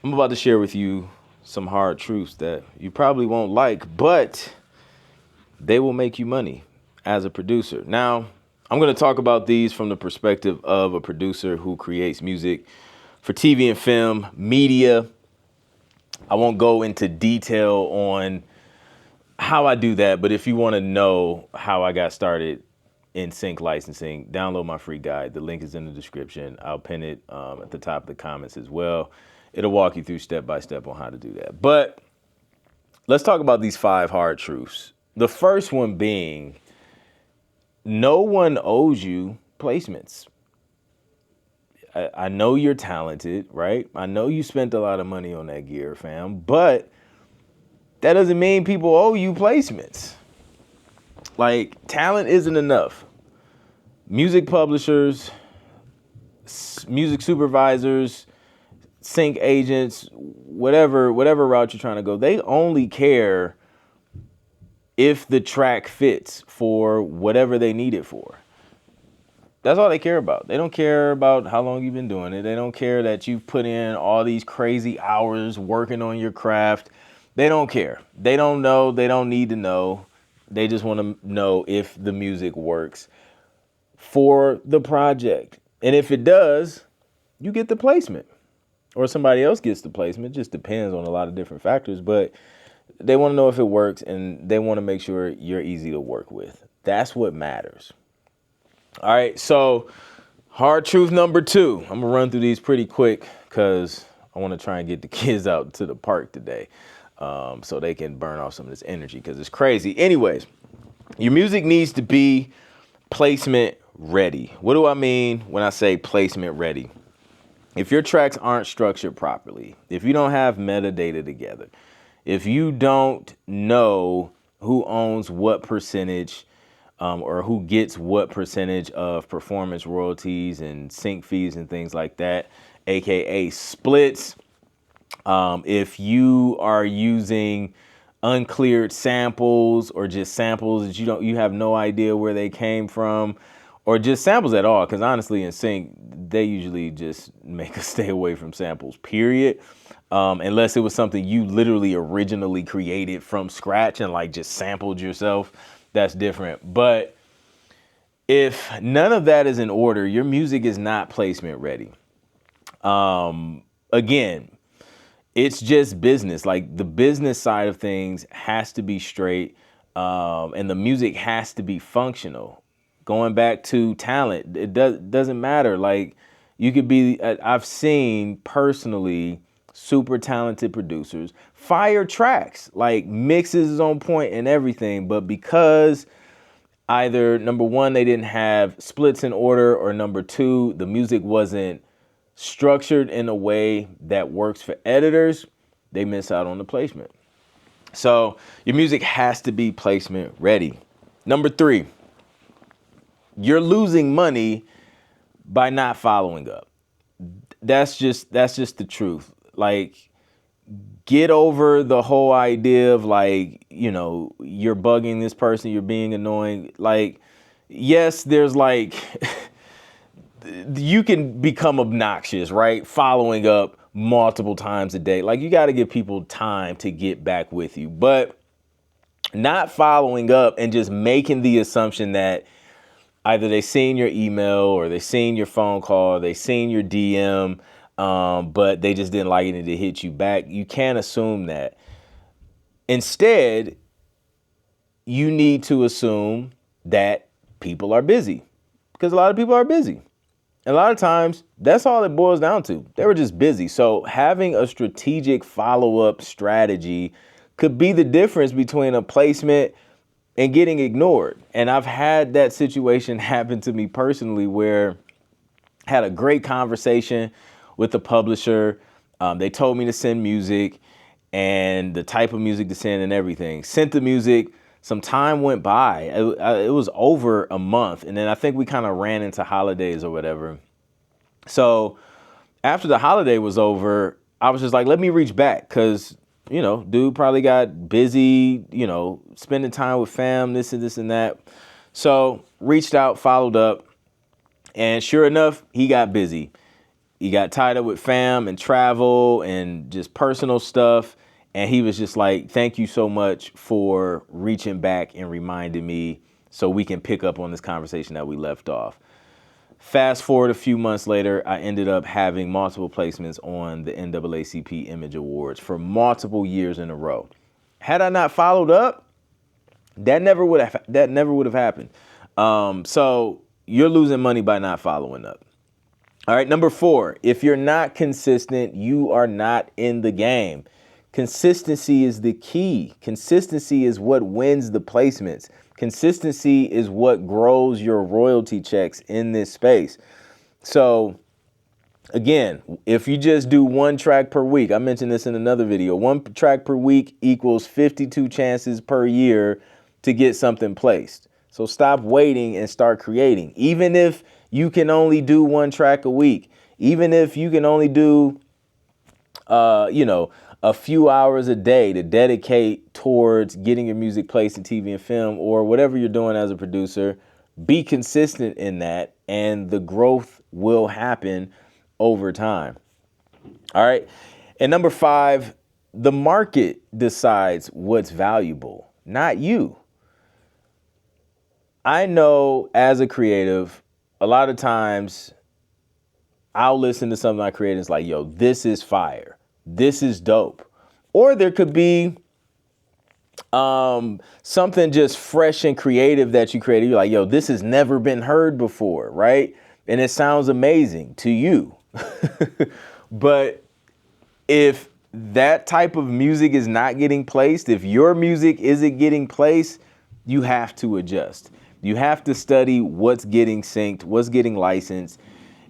I'm about to share with you some hard truths that you probably won't like, but they will make you money as a producer. Now, I'm going to talk about these from the perspective of a producer who creates music for TV and film, media. I won't go into detail on how I do that, but if you want to know how I got started in sync licensing, download my free guide. The link is in the description. I'll pin it at the top of the comments as well. It'll walk you through step by step on how to do that. But let's talk about these 5 hard truths. The first one being, no one owes you placements. I know you're talented, right? I know you spent a lot of money on that gear, fam, but that doesn't mean people owe you placements. Like, talent isn't enough. Music publishers, music supervisors, sync agents, whatever route you're trying to go, they only care if the track fits for whatever they need it for. That's all they care about. They don't care about how long you've been doing it. They don't care that you've put in all these crazy hours working on your craft. They don't care. They don't know. They don't need to know. They just want to know if the music works for the project. And if it does, you get the placement. Or somebody else gets the placement. It just depends on a lot of different factors. But they want to know if it works, and they want to make sure you're easy to work with. That's what matters. All right, so hard truth number 2. I'm going to run through these pretty quick because I want to try and get the kids out to the park today so they can burn off some of this energy because it's crazy. Anyways, your music needs to be placement ready. What do I mean when I say placement ready? If your tracks aren't structured properly, if you don't have metadata together, if you don't know who owns what percentage or who gets what percentage of performance royalties and sync fees and things like that, aka splits. If you are using uncleared samples or just samples that you have no idea where they came from, or just samples at all, because honestly in sync they usually just make us stay away from samples, period. Unless it was something you literally originally created from scratch and like just sampled yourself. That's different. But if none of that is in order, your music is not placement ready. Again, it's just business. Like, the business side of things has to be straight, and the music has to be functional. Going back to talent, it doesn't matter. Like, you could be, I've seen personally super talented producers fire tracks, like mixes is on point and everything, but because either number one, they didn't have splits in order, or number two, the music wasn't structured in a way that works for editors, they miss out on the placement. So your music has to be placement ready. Number 3, you're losing money by not following up. That's just the truth. Like, get over the whole idea of like, you're bugging this person, you're being annoying. Like, yes, there's like, you can become obnoxious, right? Following up multiple times a day. Like, you got to give people time to get back with you. But not following up and just making the assumption that either they seen your email or they seen your phone call, or they seen your DM, but they just didn't like it to hit you back. You can't assume that. Instead, you need to assume that people are busy, because a lot of people are busy. And a lot of times, that's all it boils down to. They were just busy. So having a strategic follow-up strategy could be the difference between a placement and getting ignored. And I've had that situation happen to me personally, where I had a great conversation with the publisher. They told me to send music and the type of music to send and everything. Sent the music. Some time went by. It was over a month. And then I think we kind of ran into holidays or whatever. So after the holiday was over, I was just like, let me reach back, because, dude probably got busy, spending time with fam, this and that. So reached out, followed up, and sure enough, he got busy. he got tied up with fam and travel and just personal stuff. And he was just like, thank you so much for reaching back and reminding me so we can pick up on this conversation that we left off. Fast forward a few months later, I ended up having multiple placements on the NAACP Image Awards for multiple years in a row. Had I not followed up, that never would have happened. So you're losing money by not following up. All right, number 4, if you're not consistent, you are not in the game. Consistency is the key. Consistency is what wins the placements. Consistency is what grows your royalty checks in this space. So again, if you just do 1 track per week, I mentioned this in another video, 1 track per week equals 52 chances per year to get something placed. So stop waiting and start creating. Even if you can only do 1 track a week, even if you can only do, a few hours a day to dedicate towards getting your music placed in TV and film or whatever you're doing as a producer, be consistent in that and the growth will happen over time. All right. And number 5, the market decides what's valuable, not you. I know as a creative, a lot of times I'll listen to something I create and it's like, yo, this is fire. This is dope. Or there could be something just fresh and creative that you created. You're like, yo, this has never been heard before, right? And it sounds amazing to you. But if that type of music is not getting placed, if your music isn't getting placed, you have to adjust. You have to study what's getting synced, what's getting licensed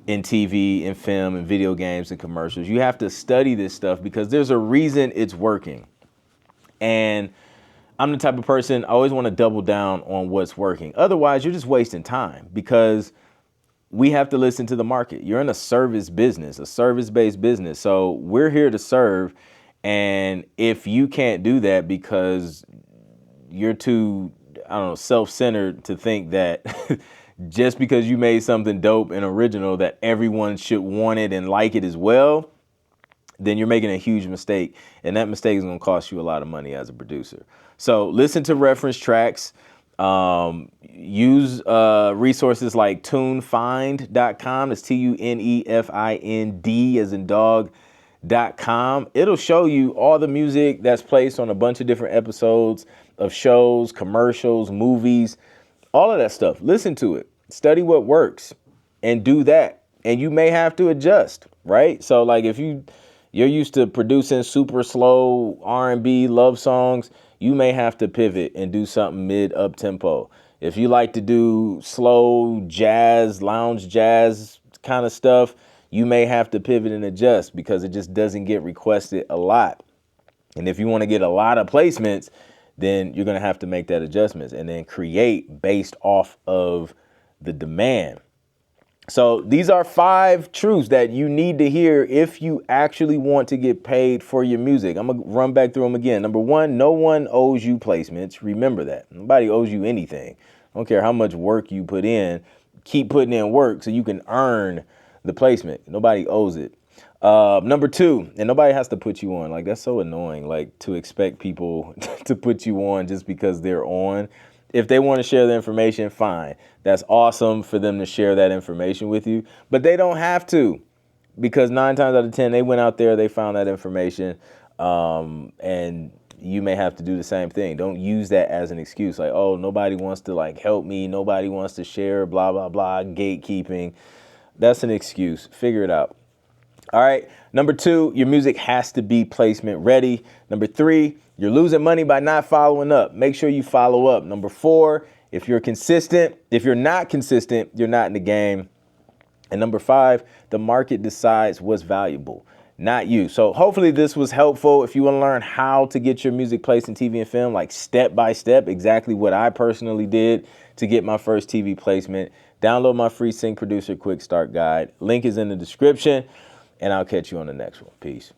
in TV and film and video games and commercials. You have to study this stuff because there's a reason it's working. And I'm the type of person, I always want to double down on what's working. Otherwise, you're just wasting time because we have to listen to the market. You're in a service business, a service-based business. So we're here to serve. And if you can't do that because you're too, self-centered to think that just because you made something dope and original that everyone should want it and like it as well, then you're making a huge mistake. And that mistake is going to cost you a lot of money as a producer. So listen to reference tracks. Use resources like tunefind.com. That's TUNEFIND as in dog.com. It'll show you all the music that's placed on a bunch of different episodes of shows, commercials, movies, all of that stuff. Listen to it. Study what works and do that. And you may have to adjust, right? So like if you're used to producing super slow R&B love songs, you may have to pivot and do something mid-up tempo. If you like to do slow jazz, lounge jazz kind of stuff, you may have to pivot and adjust because it just doesn't get requested a lot. And if you want to get a lot of placements, then you're going to have to make that adjustments and then create based off of the demand. So these are 5 truths that you need to hear if you actually want to get paid for your music. I'm going to run back through them again. Number 1, no one owes you placements. Remember that. Nobody owes you anything. I don't care how much work you put in. Keep putting in work so you can earn the placement. Nobody owes it. Number 2, and nobody has to put you on. Like, that's so annoying, like to expect people to put you on just because they're on. If they want to share the information, fine. That's awesome for them to share that information with you. But they don't have to because 9 times out of 10, they went out there, they found that information, and you may have to do the same thing. Don't use that as an excuse. Like, oh, nobody wants to like help me. Nobody wants to share, blah, blah, blah, gatekeeping. That's an excuse. Figure it out. All right. Number 2, your music has to be placement ready. Number 3, you're losing money by not following up. Make sure you follow up. Number 4, if you're consistent, if you're not consistent, you're not in the game. And number 5, the market decides what's valuable, not you. So hopefully this was helpful. If you want to learn how to get your music placed in TV and film, like step by step, exactly what I personally did to get my first TV placement, download my free Sync Producer Quick Start Guide. Link is in the description. And I'll catch you on the next one. Peace.